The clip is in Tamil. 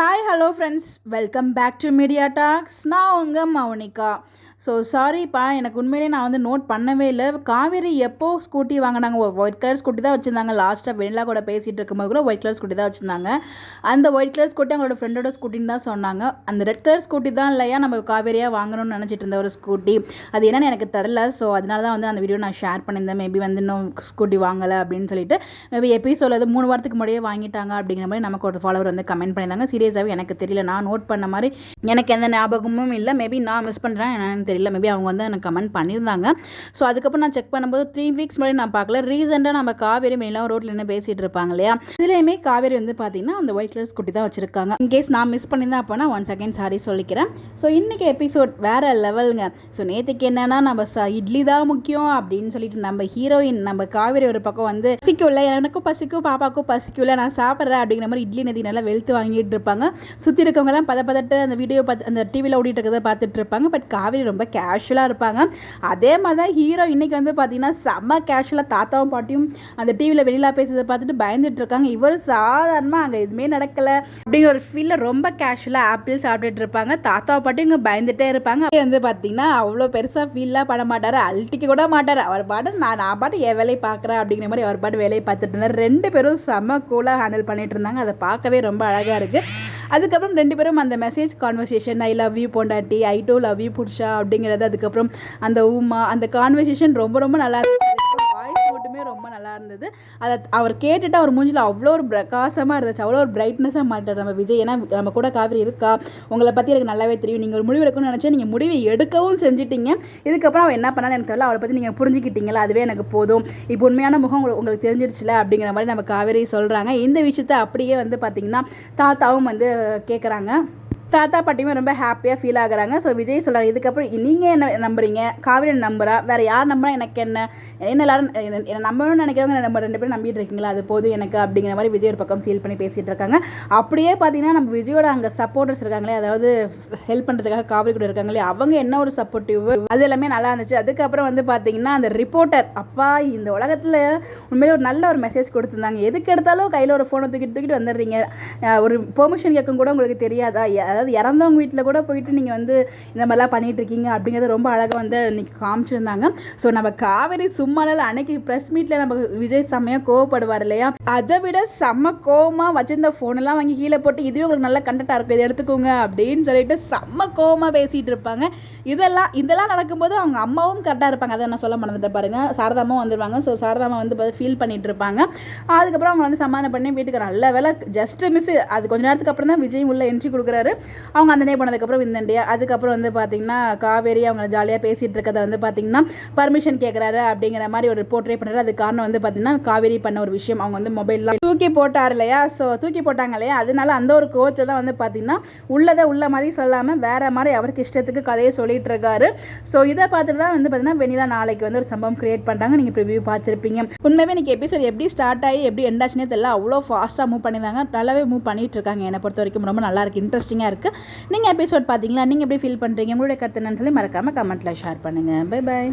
Hi hello friends, welcome back to media talks. நான் உங்கள் மௌனிகா. ஸோ சாரிப்பா, எனக்கு உண்மையிலே நான் வந்து நோட் பண்ணவே இல்லை. காவேரி எப்போ ஸ்கூட்டி வாங்கினாங்க? ஒயிட் கலர் ஸ்கூட்டி தான் வச்சுருந்தாங்க. லாஸ்ட்டாக வெண்ணிலா கூட பேசிகிட்டு இருக்கும்போது கூட ஒயிட் கலர் ஸ்கூட்டி தான் வச்சுருந்தாங்க. அந்த ஒயிட் கலர் ஸ்கூட்டி அவங்களோட ஃப்ரெண்டோட ஸ்கூட்டின்னு தான் சொன்னாங்க. அந்த ரெட் கலர் ஸ்கூட்டி தான் இல்லையா நம்ம காவேரியாக வாங்கணும்னு நினச்சிட்டு இருந்த ஒரு ஸ்கூட்டி. அது என்னென்னு எனக்கு தெரில. ஸோ அதனால தான் வந்து அந்த வீடியோ நான் ஷேர் பண்ணியிருந்தேன். மேபி வந்து இன்னும் ஸ்கூட்டி வாங்கலை அப்படின்னு சொல்லிட்டு மேபி எபிசோட் அது 3 வாரத்துக்கு முன்னாடியே வாங்கிட்டாங்க அப்படிங்கிற மாதிரி நமக்கு ஒரு ஃபாலோவர் வந்து கமெண்ட் பண்ணியிருந்தாங்க. சீரியஸாகவே எனக்கு தெரியல, நான் நோட் பண்ண மாதிரி எனக்கு எந்த ஞாபகமும் இல்லை. மேபி நான் மிஸ் பண்ணுறேன் என்னன்னு தெரியல. மேபி அவங்க வந்து எனக்கு கமெண்ட் பண்ணியிருந்தாங்க. ஸோ அதுக்கப்புறம் நான் செக் பண்ணும்போது 3 வீக்ஸ் முன்னாடி நான் பார்க்கல. ரீசெண்டாக நம்ம காவேரி மேலாம் ரோட்டில் என்ன பேசிகிட்டு இருப்பாங்க இல்லையா, இதுலேயுமே காவேரி வந்து பார்த்தீங்கன்னா அந்த ஒயிட் கலர் ஸ்கூட்டி தான் வச்சுருக்காங்க. இன்கேஸ் நான் மிஸ் பண்ணியிருந்தேன் அப்போனா ஒன்ஸ் அகேன் சாரி சொல்லிக்கிறேன். ஸோ இன்றைக்கி எபிசோட் வேறு லெவலுங்க. ஸோ நேற்றுக்கு என்னென்னா நம்ம இட்லி தான் முக்கியம் அப்படின்னு சொல்லிட்டு நம்ம ஹீரோயின் நம்ம காவேரி ஒரு பக்கம் வந்து பசிக்கும்ல, எனக்கும் பசிக்கும் பாப்பாக்கும் பசிக்கும்ல, நான் சாப்பிட்றேன் அப்படிங்கிற மாதிரி இட்லி நேதி நல்லா வெளுத்து வாங்கிட்டு இருப்பாங்க. சுற்றி இருக்கவங்கலாம் பதப்பதட்டு அந்த வீடியோ பார்த்து அந்த டிவியில் ஓடிட்டு இருக்கிறத பார்த்துட்டு இருப்பாங்க. பட் காவேரி ரொம்ப கேஷுவலாக இருப்பாங்க. அதே மாதிரி தான் ஹீரோ இன்றைக்கி வந்து பார்த்தீங்கன்னா செம்ம கேஷுவலாக தாத்தாவும் பாட்டியும் அந்த டிவியில் வெளியில பேசுறதை பார்த்துட்டு பயந்துட்டு இருக்காங்க. இவர் சாதாரணமாக அங்கே எதுவுமே நடக்கலை அப்படிங்கிற ஒரு ஃபீலில் ரொம்ப கேஷுவலாக ஆப்பிள் சாப்பிட்டுட்டு இருப்பாங்க. தாத்தாவை பாட்டி இங்கே பயந்துகிட்டே இருப்பாங்க. வந்து பார்த்தீங்கன்னா அவ்வளோ பெருசாக ஃபீல்லாம் பட மாட்டார், அல்ட்டிக்கு கூட மாட்டார். அவர் பாட்டு நான் பாட்டு என் வேலையை பார்க்குறேன் அப்படிங்கிற மாதிரி அவர் பாட்டு வேலையை பார்த்துட்டு இருந்தார். 2 பேரும் செம்ம கூலாக ஹேண்டில் பண்ணிட்டு இருந்தாங்க. அதை பார்க்கவே ரொம்ப அழகாக இருக்குது. அதுக்கப்புறம் 2 பேரும் அந்த message conversation, I love you பொண்டாட்டி, ஐ டூ லவ் யூ புருஷா அப்படிங்கிறது, அதுக்கப்புறம் அந்த அந்த கான்வர்சேஷன் ரொம்ப ரொம்ப நல்லா இருந்துச்சு. வாய்ஸ் மட்டுமே ரொம்ப நல்லா இருந்தது. அதை அவர் கேட்டுட்டு அவர் மூஞ்சில் அவ்வளோ ஒரு பிரகாசமாக இருந்துச்சு, அவ்வளோ ஒரு பிரைட்னஸாக மாட்டார் நம்ம விஜய். ஏன்னா நம்ம கூட காவேரி இருக்கா, உங்களை பற்றி எனக்கு நல்லாவே தெரியும், நீங்கள் ஒரு முடிவு எடுக்கணும்னு நினச்சா நீங்கள் முடிவை எடுக்கவும் செஞ்சிட்டீங்க. இதுக்கப்புறம் அவள் என்ன பண்ணாலும் எனக்கு தெரியல, அவளை பற்றி நீங்கள் புரிஞ்சுக்கிட்டீங்களா, அதுவே எனக்கு போதும், இப்போ உண்மையான முகம் உங்களுக்கு தெரிஞ்சிடுச்சுல அப்படிங்கிற மாதிரி நம்ம காவேரி சொல்கிறாங்க. இந்த விஷயத்தை அப்படியே வந்து பார்த்திங்கன்னா தாத்தாவும் வந்து கேட்குறாங்க. தாத்தா பாட்டியுமே ரொம்ப ஹாப்பியாக ஃபீல் ஆகுறாங்க. ஸோ விஜய் சொல்கிறார், இதுக்கப்புறம் நீங்கள் என்ன நம்புறீங்க, காவேரி நம்புறா, வேறு யார் நம்புறா எனக்கு என்ன எல்லாரும் என்ன நம்பணும்னு நினைக்கிறவங்க நம்ம 2 பேரும் நம்பிட்டு இருக்கீங்களா, அது போதும் எனக்கு அப்படிங்கிற மாதிரி விஜய் ஒரு பக்கம் ஃபீல் பண்ணி பேசிகிட்டு இருக்காங்க. அப்படியே பார்த்தீங்கன்னா நம்ம விஜயோட அங்கே சப்போர்ட்டர்ஸ் இருக்காங்களே, அதாவது ஹெல்ப் பண்ணுறதுக்காக காவேரி கூட இருக்காங்களே, அவங்க என்ன ஒரு சப்போர்ட்டிவ், அது எல்லாமே நல்லா இருந்துச்சு. அதுக்கப்புறம் வந்து பார்த்தீங்கன்னா அந்த ரிப்போர்ட்டர் அப்பா இந்த உலகத்தில் உண்மையிலே ஒரு நல்ல ஒரு மெசேஜ் கொடுத்துருந்தாங்க. எதுக்கு எடுத்தாலும் கையில் ஒரு ஃபோனை தூக்கிட்டு வந்துடுறீங்க, ஒரு பெர்மிஷன் கேட்கும் கூட உங்களுக்கு தெரியாதா, அதாவது இறந்தவங்க வீட்டில் கூட போயிட்டு நீங்கள் வந்து இந்த மாதிரிலாம் பண்ணிகிட்டு இருக்கீங்க அப்படிங்கிறது ரொம்ப அழகாக வந்து இன்றைக்கி காமிச்சிருந்தாங்க. ஸோ நம்ம காவேரி சும்மானால அன்னைக்கு ப்ரெஸ் மீட்டில் நம்ம விஜய் செம்மையாக கோவப்படுவார் இல்லையா, அதை விட செம்ம கோவமாக வச்சிருந்த ஃபோனெல்லாம் வாங்கி கீழே போட்டு இதுவே உங்களுக்கு நல்ல கண்டென்ட்டாக இருக்கும், இதை எடுத்துக்கோங்க அப்படின்னு சொல்லிட்டு செம்ம கோவமாக பேசிகிட்டு இருப்பாங்க. இதெல்லாம் நடக்கும்போது அவங்க அம்மாவும் கரெக்டாக இருப்பாங்க. அதை நான் சொல்ல மறந்துட்டேன் பாருங்கள், சாரதாமாவும் வந்துடுவாங்க. ஸோ சாரதாமா வந்து ஃபீல் பண்ணிகிட்டு இருப்பாங்க. அதுக்கப்புறம் அவங்க வந்து சமாதானம் பண்ணி வீட்டுக்கு நல்ல வேலை ஜஸ்ட் மிஸ். அது கொஞ்சம் நேரத்துக்கு அப்புறம் தான் விஜய் உள்ள என்ட்ரி கொடுக்குறாரு. அவங்க அந்த டே போனதுக்கப்புறம் இந்தண்டியா அதுக்கப்புறம் வந்து பார்த்திங்கன்னா காவேரி அவங்க ஜாலியாக பேசிகிட்டு இருக்கிறத வந்து பார்த்திங்கன்னா பர்மிஷன் கேட்குறாரு அப்படிங்கிற மாதிரி ஒரு போர்ட்ரே பண்ணுறாரு. அது காரணம் வந்து பார்த்திங்கன்னா காவேரி பண்ண ஒரு விஷயம், அவங்க வந்து மொபைல்லாம் தூக்கி போட்டார் இல்லையா, ஸோ தூக்கி போட்டாங்க இல்லையா, அதனால அந்த ஒரு கோவத்தை தான் வந்து பார்த்திங்கன்னா உள்ளதை உள்ள மாதிரி சொல்லாமல் வேறு மாதிரி அவருக்கு இஷ்டத்துக்கு கதையை சொல்லிட்டு இருக்காரு. ஸோ இதை பார்த்துட்டு தான் வந்து பார்த்திங்கன்னா வெண்ணிலா நாளைக்கு வந்து ஒரு சம்பவம் கிரியேட் பண்ணுறாங்க. நீங்கள் ப்ரிவியூ பார்த்துருப்பீங்க. உண்மையாகவே இன்றைக்கி எபிசோட் எப்படி ஸ்டார்ட் ஆகி எப்படி எண்டாச்சுனே தெரியல, அவ்வளோ ஃபாஸ்ட்டாக மூவ் பண்ணியிருந்தாங்க. நல்லாவே மூவ் பண்ணிட்டு இருக்காங்க. என்னை பொறுத்த வரைக்கும் ரொம்ப நல்லா இருக்குது, இன்ட்ரெஸ்டிங்காக இருக்குது. நீங்கள் எபிசோட் பார்த்தீங்களா, நீங்கள் எப்படி ஃபீல் பண்ணுறீங்க, உங்களுடைய கருத்து என்னன்னு சொல்லி மறக்காமல் கமெண்ட்டில் ஷேர் பண்ணுங்கள். Bye bye.